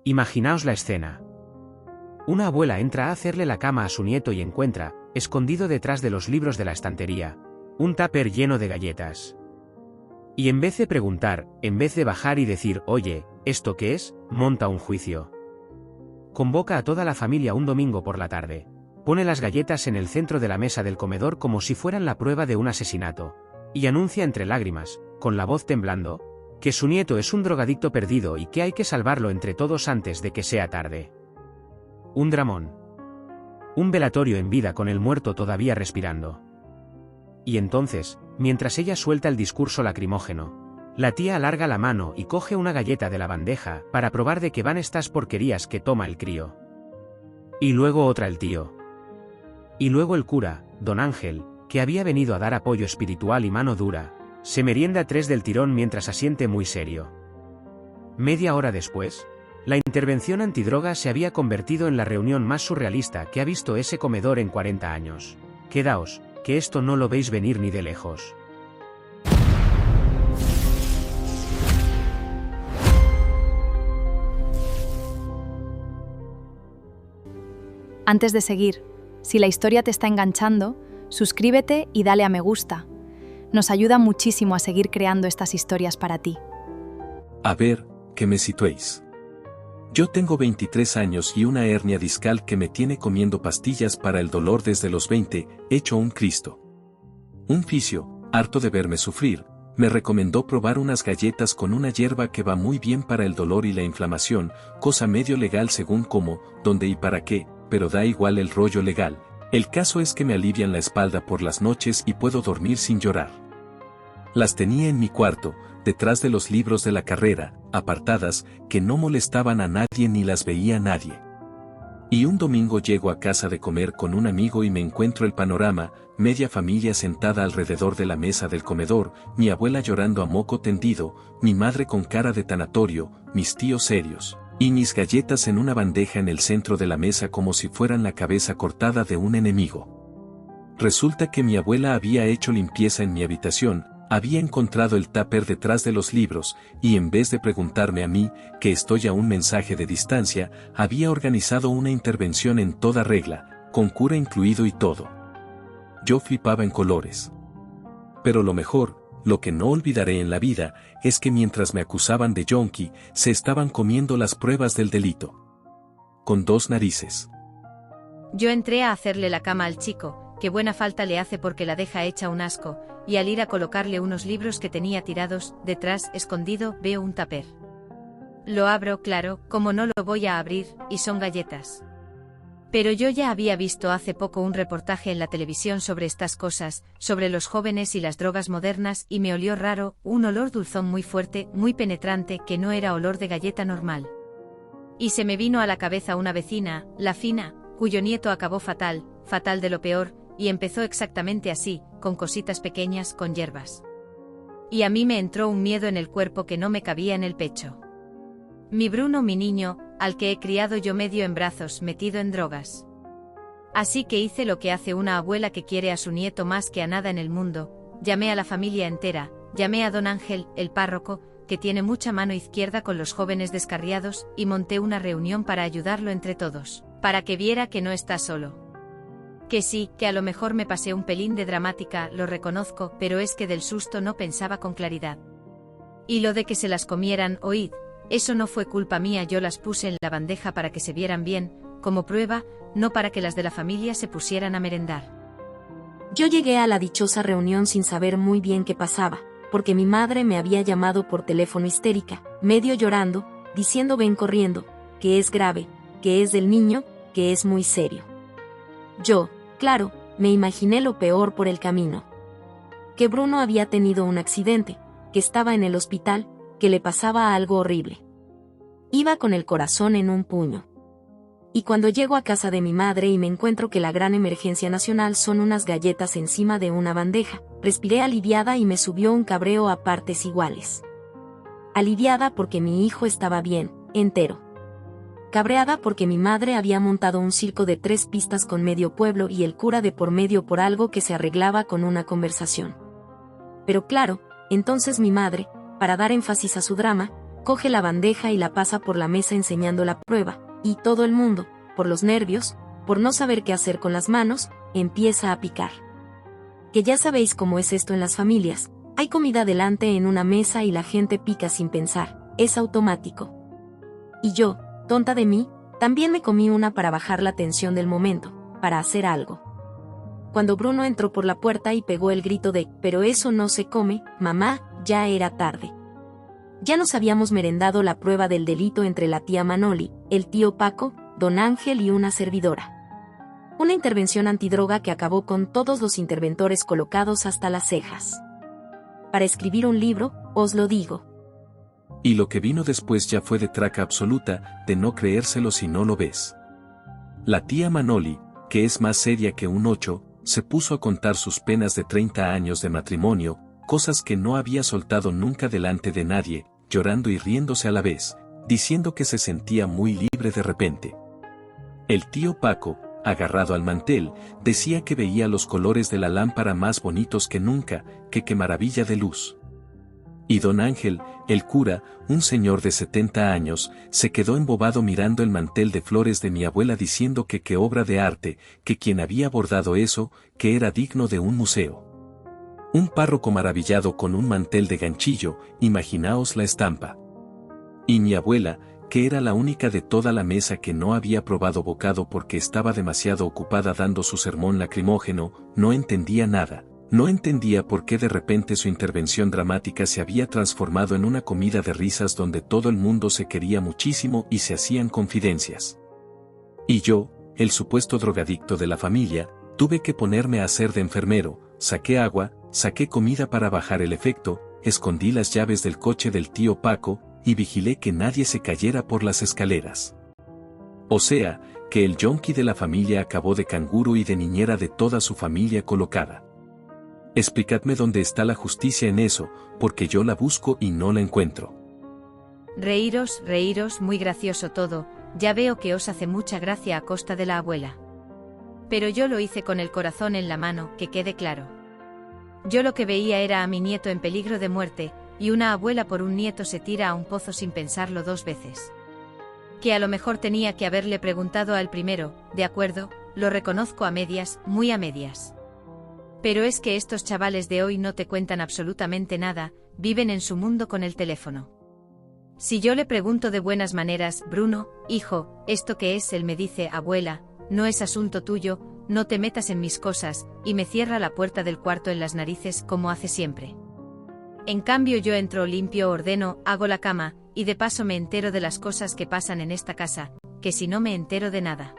Imaginaos la escena. Una abuela entra a hacerle la cama a su nieto y encuentra, escondido detrás de los libros de la estantería, un tupper lleno de galletas. Y en vez de preguntar, en vez de bajar y decir, oye, ¿esto qué es?, monta un juicio. Convoca a toda la familia un domingo por la tarde. Pone las galletas en el centro de la mesa del comedor como si fueran la prueba de un asesinato. Y anuncia entre lágrimas, con la voz temblando, que su nieto es un drogadicto perdido y que hay que salvarlo entre todos antes de que sea tarde. Un dramón. Un velatorio en vida con el muerto todavía respirando. Y entonces, mientras ella suelta el discurso lacrimógeno, la tía alarga la mano y coge una galleta de la bandeja para probar de qué van estas porquerías que toma el crío. Y luego otra el tío. Y luego el cura, don Ángel, que había venido a dar apoyo espiritual y mano dura, se merienda 3 del tirón mientras asiente muy serio. Media hora después, la intervención antidroga se había convertido en la reunión más surrealista que ha visto ese comedor en 40 años. Quedaos, que esto no lo veis venir ni de lejos. Antes de seguir, si la historia te está enganchando, suscríbete y dale a me gusta. Nos ayuda muchísimo a seguir creando estas historias para ti. A ver, que me situéis. Yo tengo 23 años y una hernia discal que me tiene comiendo pastillas para el dolor desde los 20, hecho un Cristo. Un fisio, harto de verme sufrir, me recomendó probar unas galletas con una hierba que va muy bien para el dolor y la inflamación, cosa medio legal según cómo, dónde y para qué, pero da igual el rollo legal. El caso es que me alivian la espalda por las noches y puedo dormir sin llorar. Las tenía en mi cuarto, detrás de los libros de la carrera, apartadas, que no molestaban a nadie ni las veía nadie. Y un domingo llego a casa de comer con un amigo y me encuentro el panorama, media familia sentada alrededor de la mesa del comedor, mi abuela llorando a moco tendido, mi madre con cara de tanatorio, mis tíos serios, y mis galletas en una bandeja en el centro de la mesa como si fueran la cabeza cortada de un enemigo. Resulta que mi abuela había hecho limpieza en mi habitación, había encontrado el tupper detrás de los libros, y en vez de preguntarme a mí, que estoy a un mensaje de distancia, había organizado una intervención en toda regla, con cura incluido y todo. Yo flipaba en colores. Pero lo mejor, lo que no olvidaré en la vida, es que mientras me acusaban de yonki, se estaban comiendo las pruebas del delito. Con 2 narices. Yo entré a hacerle la cama al chico, que buena falta le hace porque la deja hecha un asco, y al ir a colocarle unos libros que tenía tirados, detrás, escondido, veo un tupper. Lo abro, claro, como no lo voy a abrir, y son galletas. Pero yo ya había visto hace poco un reportaje en la televisión sobre estas cosas, sobre los jóvenes y las drogas modernas, y me olió raro, un olor dulzón muy fuerte, muy penetrante, que no era olor de galleta normal. Y se me vino a la cabeza una vecina, la Fina, cuyo nieto acabó fatal, fatal de lo peor, y empezó exactamente así, con cositas pequeñas, con hierbas. Y a mí me entró un miedo en el cuerpo que no me cabía en el pecho. Mi Bruno, mi niño, al que he criado yo medio en brazos, metido en drogas. Así que hice lo que hace una abuela que quiere a su nieto más que a nada en el mundo, llamé a la familia entera, llamé a don Ángel, el párroco, que tiene mucha mano izquierda con los jóvenes descarriados, y monté una reunión para ayudarlo entre todos, para que viera que no está solo. Que sí, que a lo mejor me pasé un pelín de dramática, lo reconozco, pero es que del susto no pensaba con claridad. Y lo de que se las comieran, oíd, eso no fue culpa mía, yo las puse en la bandeja para que se vieran bien, como prueba, no para que las de la familia se pusieran a merendar. Yo llegué a la dichosa reunión sin saber muy bien qué pasaba, porque mi madre me había llamado por teléfono histérica, medio llorando, diciendo ven corriendo, que es grave, que es del niño, que es muy serio. Yo, claro, me imaginé lo peor por el camino. Que Bruno había tenido un accidente, que estaba en el hospital, que le pasaba algo horrible. Iba con el corazón en un puño. Y cuando llego a casa de mi madre y me encuentro que la gran emergencia nacional son unas galletas encima de una bandeja, respiré aliviada y me subió un cabreo a partes iguales. Aliviada porque mi hijo estaba bien, entero. Cabreada porque mi madre había montado un circo de 3 pistas con medio pueblo y el cura de por medio por algo que se arreglaba con una conversación. Pero claro, entonces mi madre, para dar énfasis a su drama, coge la bandeja y la pasa por la mesa enseñando la prueba, y todo el mundo, por los nervios, por no saber qué hacer con las manos, empieza a picar. Que ya sabéis cómo es esto en las familias, hay comida delante en una mesa y la gente pica sin pensar, es automático. Y yo, tonta de mí, también me comí una para bajar la tensión del momento, para hacer algo. Cuando Bruno entró por la puerta y pegó el grito de «pero eso no se come, mamá», ya era tarde. Ya nos habíamos merendado la prueba del delito entre la tía Manoli, el tío Paco, don Ángel y una servidora. Una intervención antidroga que acabó con todos los interventores colocados hasta las cejas. Para escribir un libro, os lo digo. Y lo que vino después ya fue de traca absoluta, de no creérselo si no lo ves. La tía Manoli, que es más seria que un 8, se puso a contar sus penas de 30 años de matrimonio, cosas que no había soltado nunca delante de nadie, llorando y riéndose a la vez, diciendo que se sentía muy libre de repente. El tío Paco, agarrado al mantel, decía que veía los colores de la lámpara más bonitos que nunca, que qué maravilla de luz. Y don Ángel, el cura, un señor de 70 años, se quedó embobado mirando el mantel de flores de mi abuela diciendo que qué obra de arte, que quien había bordado eso, que era digno de un museo. Un párroco maravillado con un mantel de ganchillo, imaginaos la estampa. Y mi abuela, que era la única de toda la mesa que no había probado bocado porque estaba demasiado ocupada dando su sermón lacrimógeno, no entendía nada. No entendía por qué de repente su intervención dramática se había transformado en una comida de risas donde todo el mundo se quería muchísimo y se hacían confidencias. Y yo, el supuesto drogadicto de la familia, tuve que ponerme a hacer de enfermero, saqué agua, saqué comida para bajar el efecto, escondí las llaves del coche del tío Paco, y vigilé que nadie se cayera por las escaleras. O sea, que el yonki de la familia acabó de canguro y de niñera de toda su familia colocada. Explicadme dónde está la justicia en eso, porque yo la busco y no la encuentro. Reíros, reíros, muy gracioso todo, ya veo que os hace mucha gracia a costa de la abuela. Pero yo lo hice con el corazón en la mano, que quede claro. Yo lo que veía era a mi nieto en peligro de muerte, y una abuela por un nieto se tira a un pozo sin pensarlo 2 veces. Que a lo mejor tenía que haberle preguntado al primero, de acuerdo, lo reconozco a medias, muy a medias. Pero es que estos chavales de hoy no te cuentan absolutamente nada, viven en su mundo con el teléfono. Si yo le pregunto de buenas maneras, Bruno, hijo, ¿esto qué es? Él me dice, abuela, no es asunto tuyo, no te metas en mis cosas, y me cierra la puerta del cuarto en las narices como hace siempre. En cambio yo entro, limpio, ordeno, hago la cama, y de paso me entero de las cosas que pasan en esta casa, que si no me entero de nada.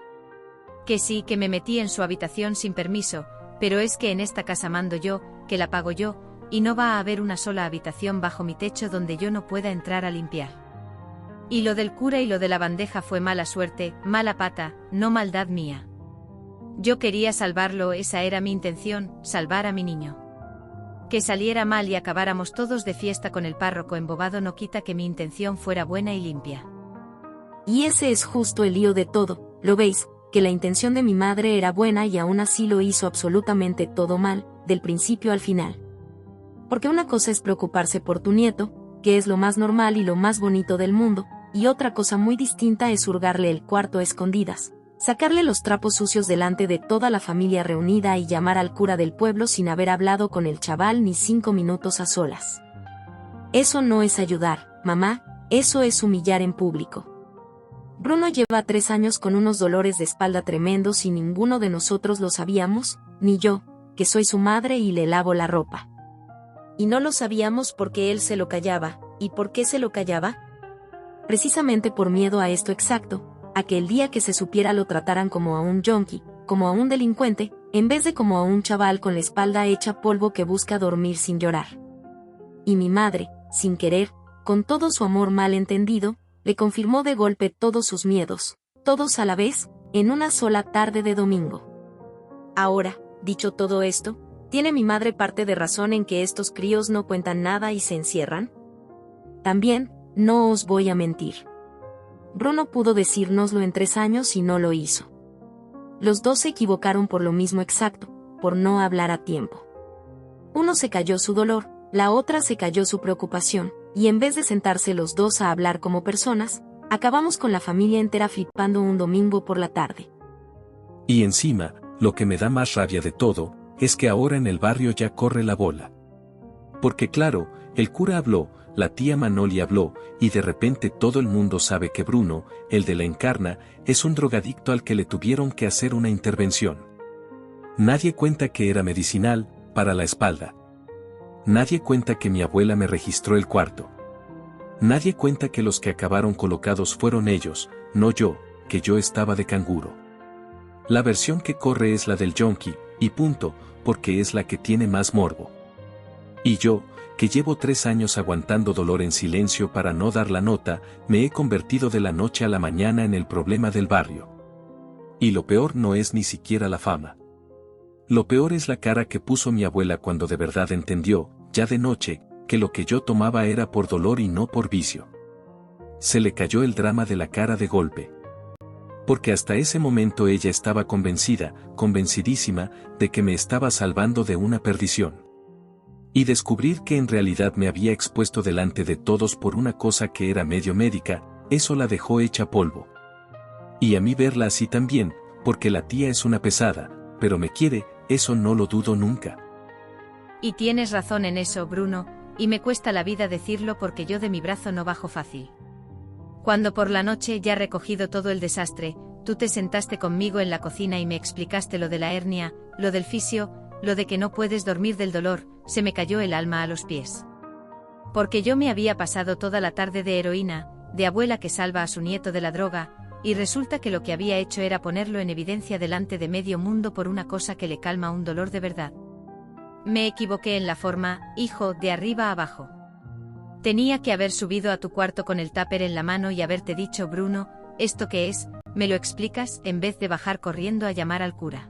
Que sí, que me metí en su habitación sin permiso, pero es que en esta casa mando yo, que la pago yo, y no va a haber una sola habitación bajo mi techo donde yo no pueda entrar a limpiar. Y lo del cura y lo de la bandeja fue mala suerte, mala pata, no maldad mía. Yo quería salvarlo, esa era mi intención, salvar a mi niño. Que saliera mal y acabáramos todos de fiesta con el párroco embobado no quita que mi intención fuera buena y limpia. Y ese es justo el lío de todo, ¿lo veis? Que la intención de mi madre era buena y aún así lo hizo absolutamente todo mal, del principio al final. Porque una cosa es preocuparse por tu nieto, que es lo más normal y lo más bonito del mundo, y otra cosa muy distinta es hurgarle el cuarto a escondidas, sacarle los trapos sucios delante de toda la familia reunida y llamar al cura del pueblo sin haber hablado con el chaval ni 5 minutos a solas. Eso no es ayudar, mamá, eso es humillar en público. Bruno lleva 3 años con unos dolores de espalda tremendos y ninguno de nosotros lo sabíamos, ni yo, que soy su madre y le lavo la ropa. Y no lo sabíamos porque él se lo callaba. ¿Y por qué se lo callaba? Precisamente por miedo a esto exacto, a que el día que se supiera lo trataran como a un yonki, como a un delincuente, en vez de como a un chaval con la espalda hecha polvo que busca dormir sin llorar. Y mi madre, sin querer, con todo su amor mal entendido, le confirmó de golpe todos sus miedos, todos a la vez, en una sola tarde de domingo. Ahora, dicho todo esto, ¿tiene mi madre parte de razón en que estos críos no cuentan nada y se encierran? También, no os voy a mentir. Bruno pudo decírnoslo en 3 años y no lo hizo. Los 2 se equivocaron por lo mismo exacto, por no hablar a tiempo. Uno se cayó su dolor, la otra se cayó su preocupación, y en vez de sentarse los dos a hablar como personas, acabamos con la familia entera flipando un domingo por la tarde. Y encima, lo que me da más rabia de todo, es que ahora en el barrio ya corre la bola. Porque claro, el cura habló, la tía Manoli habló, y de repente todo el mundo sabe que Bruno, el de la Encarna, es un drogadicto al que le tuvieron que hacer una intervención. Nadie cuenta que era medicinal, para la espalda. Nadie cuenta que mi abuela me registró el cuarto. Nadie cuenta que los que acabaron colocados fueron ellos, no yo, que yo estaba de canguro. La versión que corre es la del yonki, y punto, porque es la que tiene más morbo. Y yo, que llevo 3 años aguantando dolor en silencio para no dar la nota, me he convertido de la noche a la mañana en el problema del barrio. Y lo peor no es ni siquiera la fama. Lo peor es la cara que puso mi abuela cuando de verdad entendió, ya de noche, que lo que yo tomaba era por dolor y no por vicio. Se le cayó el drama de la cara de golpe. Porque hasta ese momento ella estaba convencida, convencidísima, de que me estaba salvando de una perdición. Y descubrir que en realidad me había expuesto delante de todos por una cosa que era medio médica, eso la dejó hecha polvo. Y a mí verla así también, porque la tía es una pesada, pero me quiere, eso no lo dudo nunca. Y tienes razón en eso, Bruno, y me cuesta la vida decirlo porque yo de mi brazo no bajo fácil. Cuando por la noche, ya recogido todo el desastre, tú te sentaste conmigo en la cocina y me explicaste lo de la hernia, lo del fisio, lo de que no puedes dormir del dolor, se me cayó el alma a los pies. Porque yo me había pasado toda la tarde de heroína, de abuela que salva a su nieto de la droga, y resulta que lo que había hecho era ponerlo en evidencia delante de medio mundo por una cosa que le calma un dolor de verdad. Me equivoqué en la forma, hijo, de arriba a abajo. Tenía que haber subido a tu cuarto con el tupper en la mano y haberte dicho, Bruno, ¿esto qué es? ¿Me lo explicas? En vez de bajar corriendo a llamar al cura.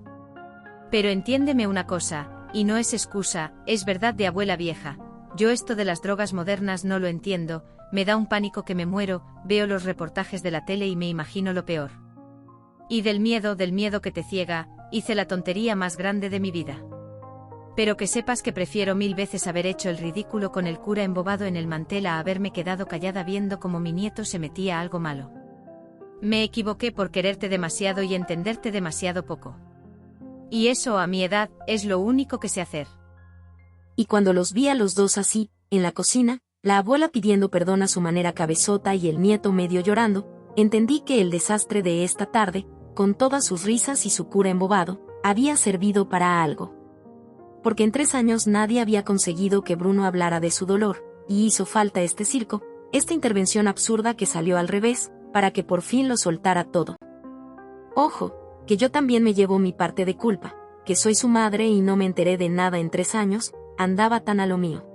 Pero entiéndeme una cosa, y no es excusa, es verdad de abuela vieja, yo esto de las drogas modernas no lo entiendo, me da un pánico que me muero, veo los reportajes de la tele y me imagino lo peor. Y del miedo que te ciega, hice la tontería más grande de mi vida. Pero que sepas que prefiero 1000 veces haber hecho el ridículo con el cura embobado en el mantel a haberme quedado callada viendo cómo mi nieto se metía a algo malo. Me equivoqué por quererte demasiado y entenderte demasiado poco. Y eso a mi edad, es lo único que sé hacer. Y cuando los vi a los dos así, en la cocina, la abuela pidiendo perdón a su manera cabezota y el nieto medio llorando, entendí que el desastre de esta tarde, con todas sus risas y su cura embobado, había servido para algo. Porque en 3 años nadie había conseguido que Bruno hablara de su dolor, y hizo falta este circo, esta intervención absurda que salió al revés, para que por fin lo soltara todo. Ojo, que yo también me llevo mi parte de culpa, que soy su madre y no me enteré de nada en 3 años, andaba tan a lo mío.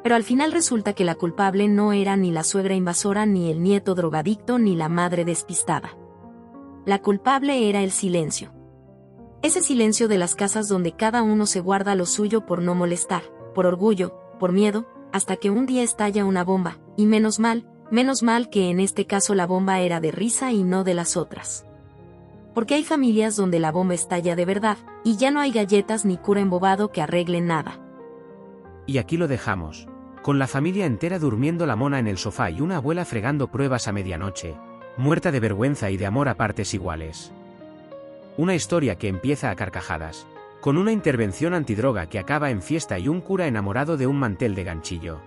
Pero al final resulta que la culpable no era ni la suegra invasora ni el nieto drogadicto ni la madre despistada. La culpable era el silencio. Ese silencio de las casas donde cada uno se guarda lo suyo por no molestar, por orgullo, por miedo, hasta que un día estalla una bomba, y menos mal que en este caso la bomba era de risa y no de las otras. Porque hay familias donde la bomba estalla de verdad, y ya no hay galletas ni cura embobado que arreglen nada. Y aquí lo dejamos, con la familia entera durmiendo la mona en el sofá y una abuela fregando pruebas a medianoche, muerta de vergüenza y de amor a partes iguales. Una historia que empieza a carcajadas, con una intervención antidroga que acaba en fiesta y un cura enamorado de un mantel de ganchillo.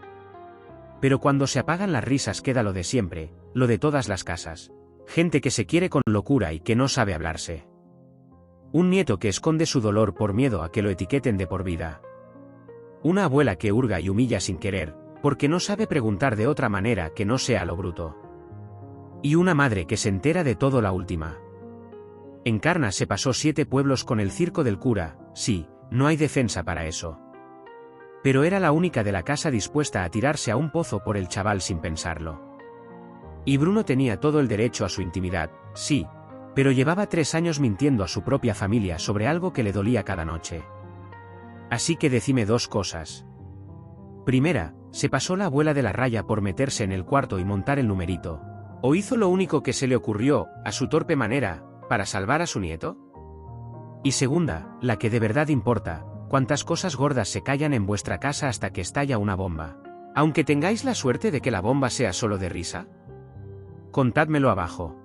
Pero cuando se apagan las risas queda lo de siempre, lo de todas las casas. Gente que se quiere con locura y que no sabe hablarse. Un nieto que esconde su dolor por miedo a que lo etiqueten de por vida. Una abuela que hurga y humilla sin querer, porque no sabe preguntar de otra manera que no sea lo bruto. Y una madre que se entera de todo la última. Encarna se pasó 7 pueblos con el circo del cura, sí, no hay defensa para eso. Pero era la única de la casa dispuesta a tirarse a un pozo por el chaval sin pensarlo. Y Bruno tenía todo el derecho a su intimidad, sí, pero llevaba 3 años mintiendo a su propia familia sobre algo que le dolía cada noche. Así que decime 2 cosas. Primera, ¿se pasó la abuela de la raya por meterse en el cuarto y montar el numerito? ¿O hizo lo único que se le ocurrió, a su torpe manera, para salvar a su nieto? Y segunda, la que de verdad importa, ¿cuántas cosas gordas se callan en vuestra casa hasta que estalla una bomba? Aunque tengáis la suerte de que la bomba sea solo de risa. Contádmelo abajo.